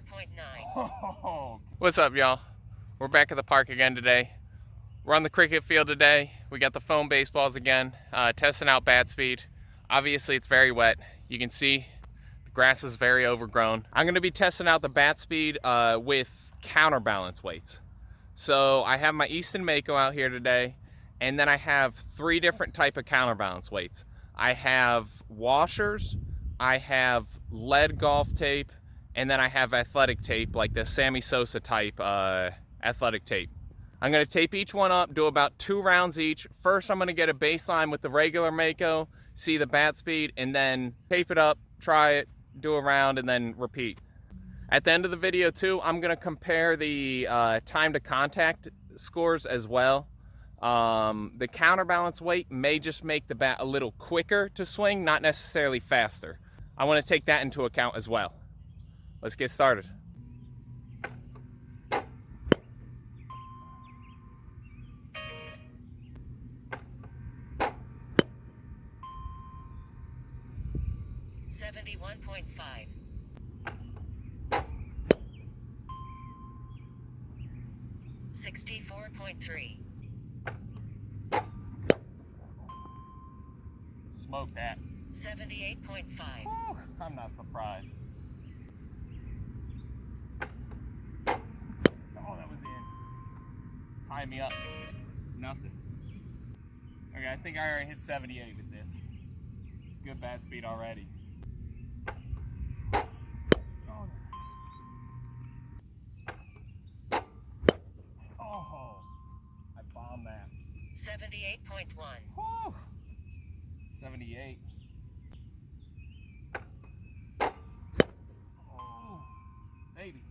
64.9. What's up, y'all? We're back at the park again today. We're on the cricket field today. We got the foam baseballs again, testing out bat speed. Obviously, it's very wet. You can see the grass is very overgrown. I'm going to be testing out the bat speed with counterbalance weights. So I have my Easton Mako out here today, and then I have 3 different type of counterbalance weights. I have washers, I have lead golf tape, and then I have athletic tape, like the Sammy Sosa type athletic tape. I'm going to tape each one up, do about 2 rounds each. First, I'm going to get a baseline with the regular Mako, see the bat speed, and then tape it up, try it, do a round, and then repeat. At the end of the video too, I'm going to compare the time to contact scores as well. The counterbalance weight may just make the bat a little quicker to swing, not necessarily faster. I want to take that into account as well. Let's get started. .5 64.3. Smoke that. 78.5. I'm not surprised. Oh, that was in. Tie me up. Nothing. Okay, I think I already hit 78 with this. It's good bat speed already. Oh, I bombed that. 78.1. 78. Oh, baby.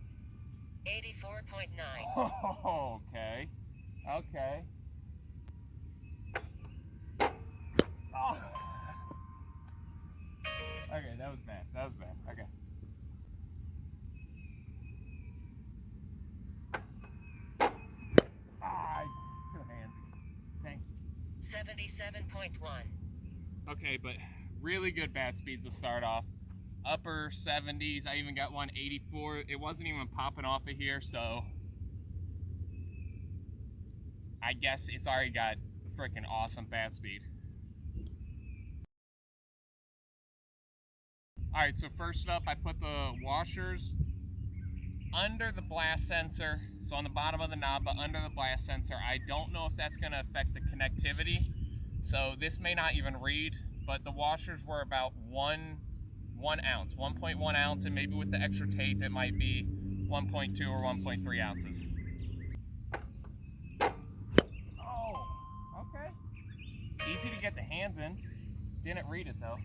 84.9. Oh, okay. Okay. Oh. Okay, that was bad. That was bad. Okay. Good hand. Thanks. 77.1. Okay, but really good bat speeds to start off. Upper 70s. I even got one 84. It wasn't even popping off of here, so I guess it's already got freaking awesome bat speed. Alright, so first up, I put the washers under the blast sensor, so on the bottom of the knob, but under the blast sensor. I don't know if that's going to affect the connectivity, so this may not even read, but the washers were about 1 ounce, 1.1 ounce, and maybe with the extra tape it might be 1.2 or 1.3 ounces. Oh, okay. Easy to get the hands in. Didn't read it though.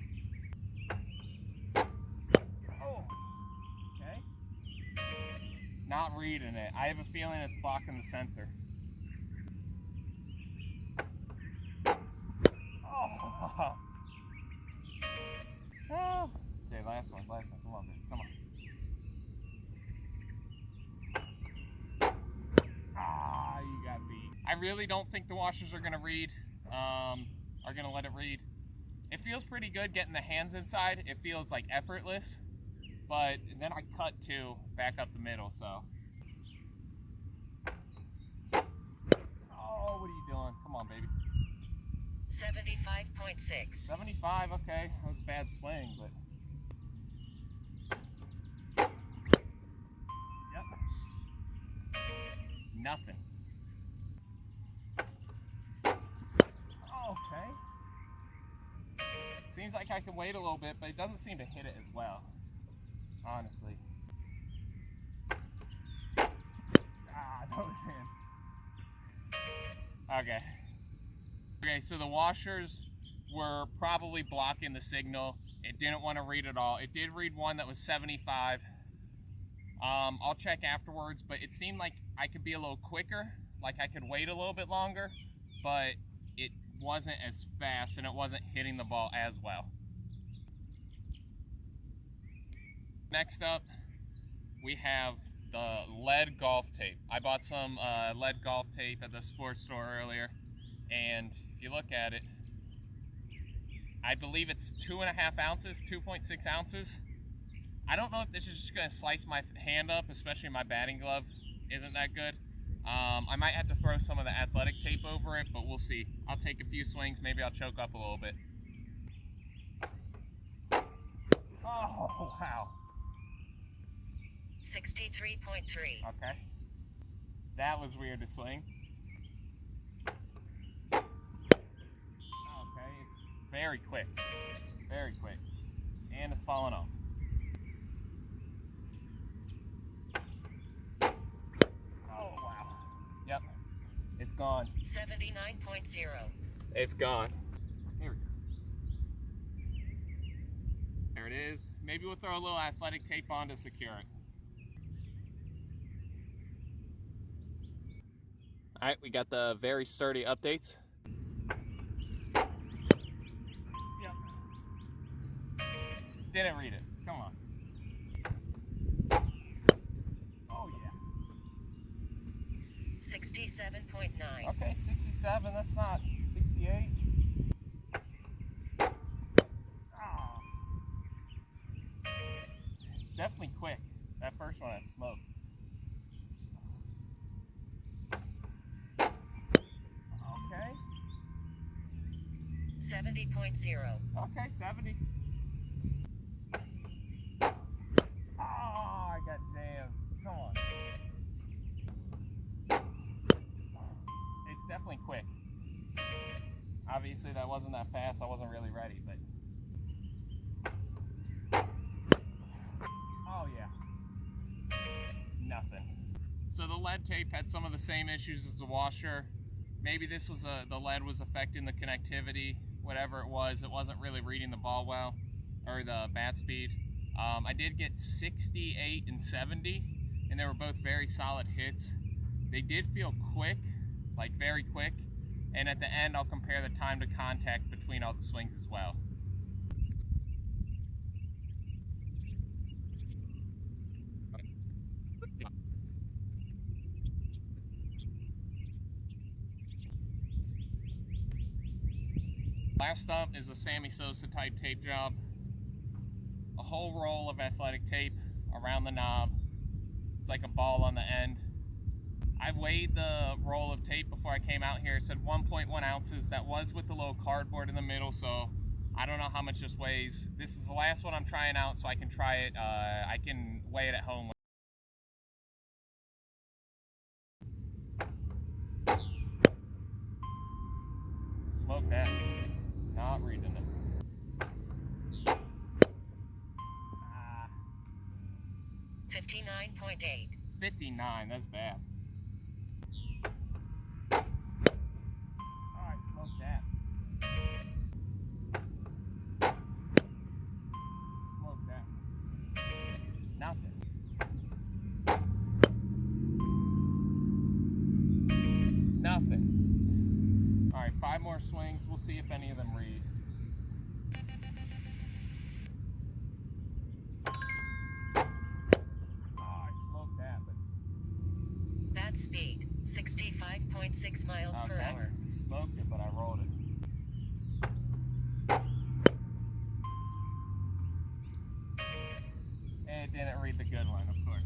Oh, okay. Not reading it. I have a feeling it's blocking the sensor. Oh. Oh. Okay, last one. Come on, baby. Come on. Ah, you got beat. I really don't think the washers are gonna read. Are gonna let it read. It feels pretty good getting the hands inside. It feels like effortless. But then I cut too, back up the middle, so. Oh, what are you doing? Come on, baby. 75.6. 75, okay. That was a bad swing, but. Yep. Nothing. Okay. Seems like I could wait a little bit, but it doesn't seem to hit it as well. Honestly. Ah, that was in. Okay. Okay, so the washers were probably blocking the signal. It didn't want to read at all. It did read one that was 75. I'll check afterwards, but it seemed like I could be a little quicker, like I could wait a little bit longer, but it wasn't as fast and it wasn't hitting the ball as well. Next up, we have the lead golf tape. I bought some lead golf tape at the sports store earlier, and if you look at it, I believe it's 2.5 ounces, 2.6 ounces. I don't know if this is just gonna slice my hand up, especially my batting glove isn't that good. I might have to throw some of the athletic tape over it, but we'll see. I'll take a few swings, maybe I'll choke up a little bit. Oh, wow. 63.3. Okay. That was weird to swing. Okay, it's very quick. Very quick. And it's falling off. Oh, wow. Yep. It's gone. 79.0. It's gone. Here we go. There it is. Maybe we'll throw a little athletic tape on to secure it. All right, we got the very sturdy updates. Yep. Didn't read it. Come on. Oh, yeah. 67.9. Okay, 67. That's not 68. Oh. It's definitely quick. That first one had smoke. Okay. 70.0. Okay, 70. Oh, I got jammed. Come on. It's definitely quick. Obviously, that wasn't that fast. I wasn't really ready, but. Oh, yeah. Nothing. So the lead tape had some of the same issues as the washer. Maybe this was the lead was affecting the connectivity, whatever it wasn't really reading the ball well, or the bat speed. I did get 68 and 70, and they were both very solid hits. They did feel quick, like very quick, and at the end I'll compare the time to contact between all the swings as well. Last up is a Sammy Sosa type tape job. A whole roll of athletic tape around the knob. It's like a ball on the end. I weighed the roll of tape before I came out here. It said 1.1 ounces. That was with the little cardboard in the middle, so I don't know how much this weighs. This is the last one I'm trying out, so I can try it. I can weigh it at home. Smoke that. Not reading it. 59.8. 59, that's bad. Oh, I smoked that. Smoked that. Nothing. Nothing. All right, 5 more swings. We'll see if any of them read. Bat speed, 65.6 miles per hour. Smoked it, but I rolled it. And it didn't read the good one, of course.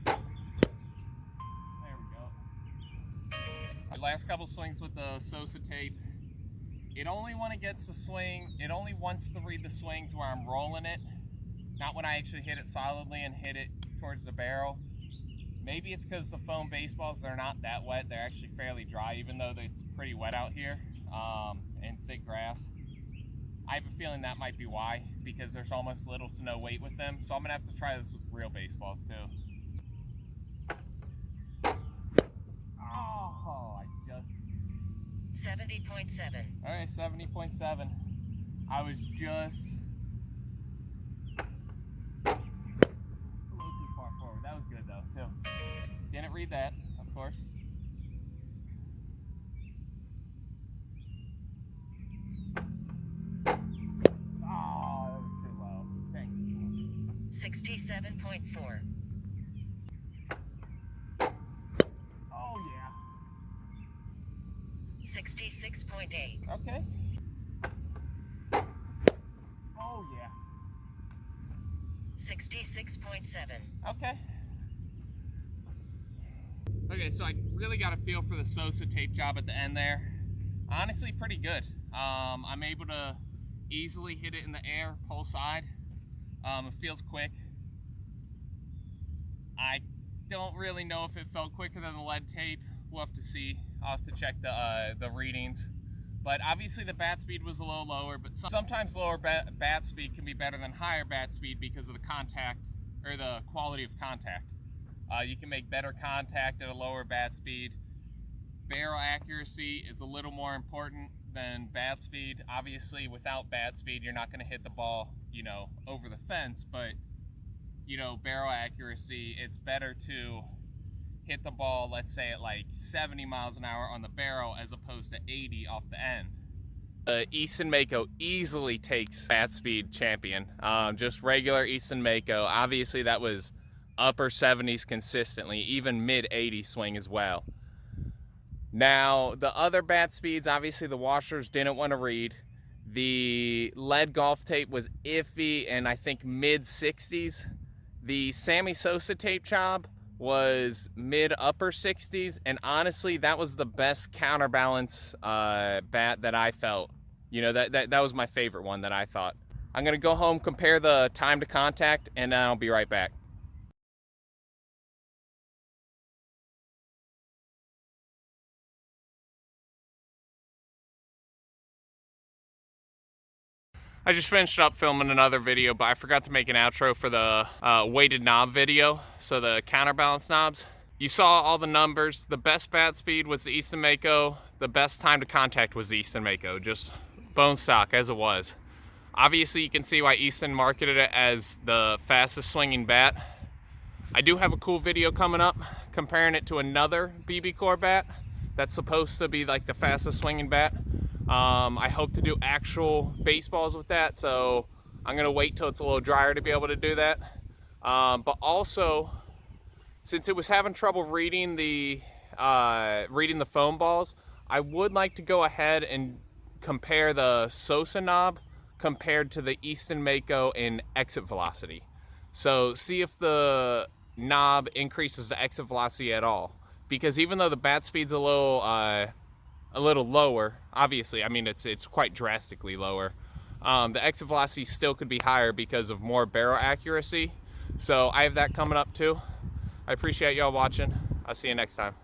There we go. The last couple swings with the Sosa tape, it only when it gets the swing, it only wants to read the swings where I'm rolling it, not when I actually hit it solidly and hit it towards the barrel. Maybe it's because the foam baseballs, they're not that wet. They're actually fairly dry, even though it's pretty wet out here and thick grass. I have a feeling that might be why, because there's almost little to no weight with them. So I'm going to have to try this with real baseballs, too. Oh, I just... 70.7. All right, 70.7. I was just... That was good though, too. Didn't read that, of course. Oh, that was too low. Dang. 67.4. Oh, yeah. 66.8. Okay. Oh, yeah. 66.7. Okay. Okay, so I really got a feel for the Sosa tape job at the end there. Honestly, pretty good. I'm able to easily hit it in the air, pull side. It feels quick. I don't really know if it felt quicker than the lead tape. We'll have to see. I'll have to check the readings. But obviously the bat speed was a little lower, but sometimes lower bat speed can be better than higher bat speed because of the contact, or the quality of contact. You can make better contact at a lower bat speed. Barrel accuracy is a little more important than bat speed. Obviously, without bat speed, you're not going to hit the ball, you know, over the fence, but, you know, barrel accuracy, it's better to hit the ball, let's say at like 70 miles an hour on the barrel as opposed to 80 off the end. Easton Mako easily takes bat speed champion. Just regular Easton Mako. Obviously that was upper 70s consistently, even mid 80 swing as well. Now the other bat speeds, obviously the washers didn't want to read. The lead golf tape was iffy and I think mid 60s. The Sammy Sosa tape job was mid upper 60s, and honestly that was the best counterbalance bat that I felt. You know, that was my favorite one that I thought. I'm gonna go home, compare the time to contact, and I'll be right back. I just finished up filming another video, but I forgot to make an outro for the weighted knob video, so the counterbalance knobs. You saw all the numbers. The best bat speed was the Easton Mako. The best time to contact was the Easton Mako, just bone stock as it was. Obviously, you can see why Easton marketed it as the fastest swinging bat. I do have a cool video coming up comparing it to another BB Core bat that's supposed to be like the fastest swinging bat. I hope to do actual baseballs with that, so I'm gonna wait till it's a little drier to be able to do that. But also, since it was having trouble reading the foam balls, I would like to go ahead and compare the Sosa knob compared to the Easton Mako in exit velocity. So see if the knob increases the exit velocity at all. Because even though the bat speed's a little lower, obviously, I mean it's quite drastically lower, the exit velocity still could be higher because of more barrel accuracy. So I have that coming up too. I appreciate y'all watching. I'll see you next time.